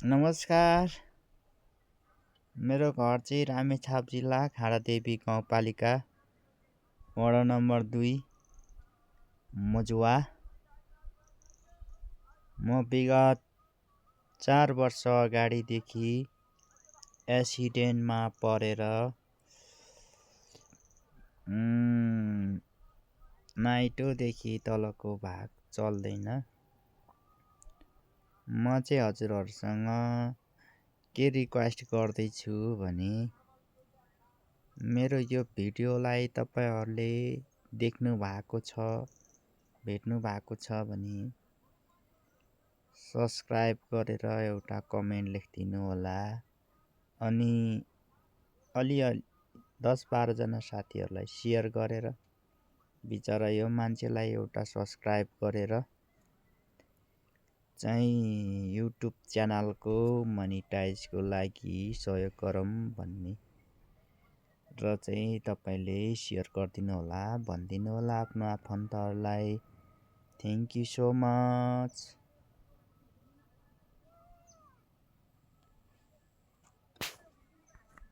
नमस्कार। मेरो घर चाहिँ रामेछाप जिल्ला खाडादेवी गाउँपालिका वडा नम्बर 2 मजुवा। म विगत 4 वर्ष अगाडिदेखि एक्सिडेन्टमा परेर नाइटोदेखि तलको भाग चल्दैन। म चाहिँ हजुरहरूसँग के रिक्वेस्ट गर्दैछु भने मेरो यो भिडियोलाई तपाईहरूले भेट्नु भएको छ भने सब्सक्राइब गरेर एउटा कमेन्ट लेखिदिनु होला। अनि अलिअलि 10-12 जना साथीहरूलाई सेयर गरेर बिचरा यो मान्छेलाई एउटा सब्सक्राइब गरेर चाहिँ युट्युब च्यानलको मोनिटाइजको लागि सहयोग गरौँ भन्ने र चाहिँ तपाईँले सेयर गरिदिनु होला, भनिदिनु होला आफ्नो आफन्तहरूलाई। Thank you so much.